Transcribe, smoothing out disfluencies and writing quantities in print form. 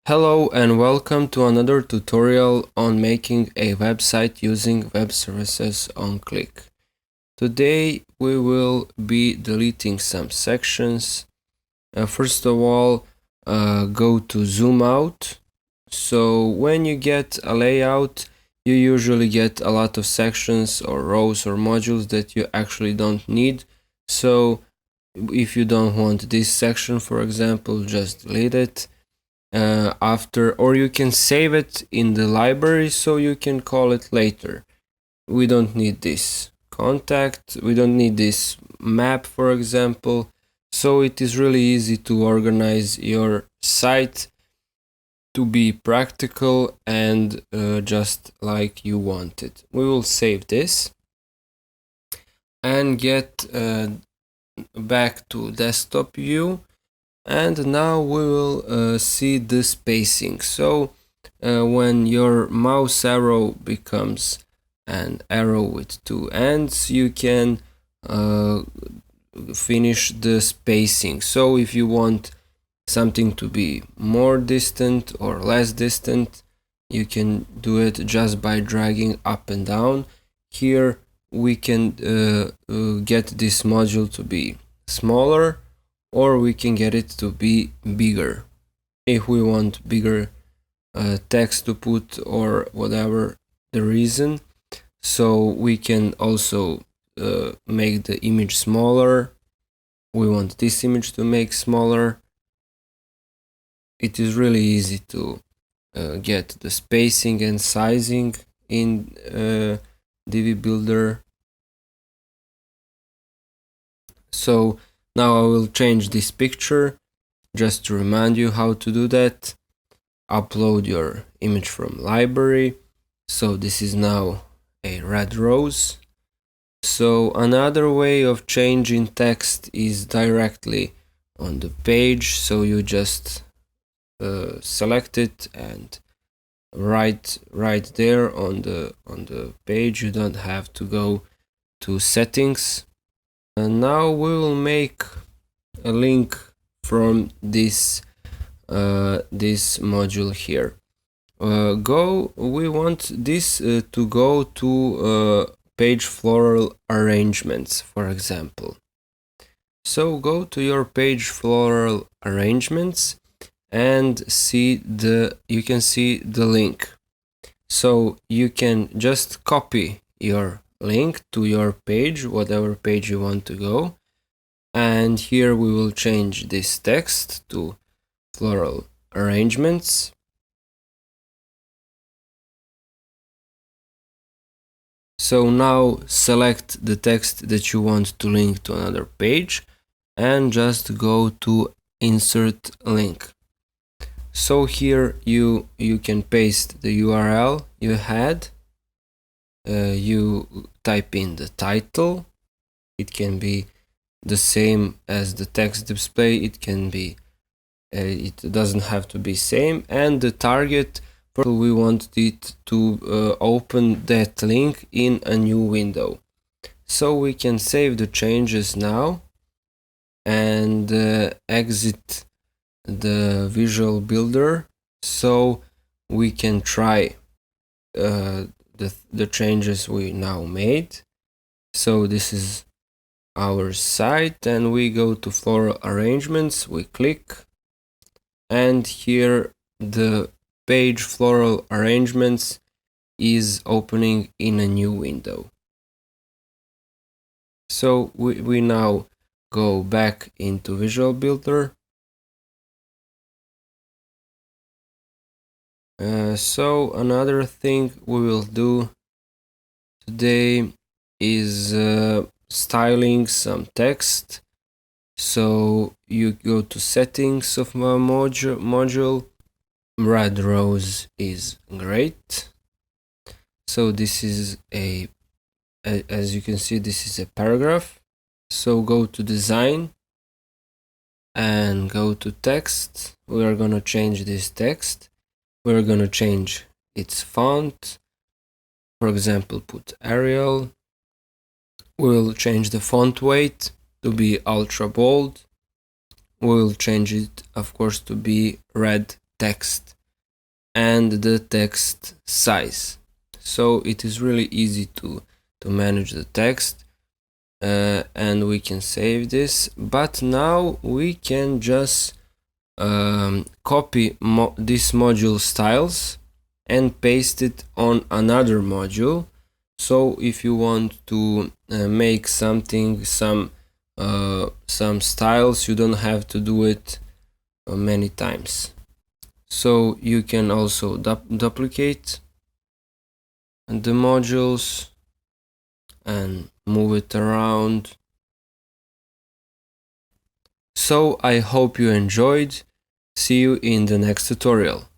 Hello and welcome to another tutorial on making a website using web services onClick. Today we will be deleting some sections. First of all, go to zoom out. So when you get a layout, you usually get a lot of sections or rows or modules that you actually don't need. So if you don't want this section, for example, just delete it. Or you can save it in the library so you can call it later. We don't need this contact, we don't need this map, for example. So it is really easy to organize your site to be practical and just like you want it. We will save this and get back to desktop view. And now we will see the spacing. So when your mouse arrow becomes an arrow with two ends, you can finish the spacing. So if you want something to be more distant or less distant, you can do it just by dragging up and down. Here we can get this module to be smaller, or we can get it to be bigger if we want bigger text to put or whatever the reason. So we can also make the image smaller. We want this image to make smaller. It is really easy to get the spacing and sizing in Divi Builder. So now I will change this picture. Just to remind you how to do that, upload your image from library. So this is now a red rose. So another way of changing text is directly on the page. So you just select it and right there on the page. You don't have to go to settings. And now we will make a link from this module here. We want this to go to page floral arrangements, for example. So go to your page floral arrangements and you can see the link. So you can just copy your link to your page, whatever page you want to go, and here we will change this text to floral arrangements. So now select the text that you want to link to another page and just go to insert link. So here you can paste the URL you had. You type in the title. It can be the same as the text display. It can be it doesn't have to be same, and the target. We want it to open that link in a new window. So we can save the changes now and exit the Visual Builder so we can try the changes we now made. So this is our site, and we go to floral arrangements, we click, and here the page floral arrangements is opening in a new window. So we now go back into Visual Builder. So another thing we will do today is styling some text. So you go to settings of my module. Red rose is great. So this is as you can see, this is a paragraph. So go to design and go to text. We are gonna change this text. We're gonna change its font. For example, put Arial. We'll change the font weight to be ultra bold. We'll change it, of course, to be red text. and the text size. So it is really easy to manage the text, and we can save this. But now we can just copy this module styles and paste it on another module. So if you want to make something, some styles, you don't have to do it many times. So you can also duplicate the modules and move it around. So I hope you enjoyed. See you in the next tutorial.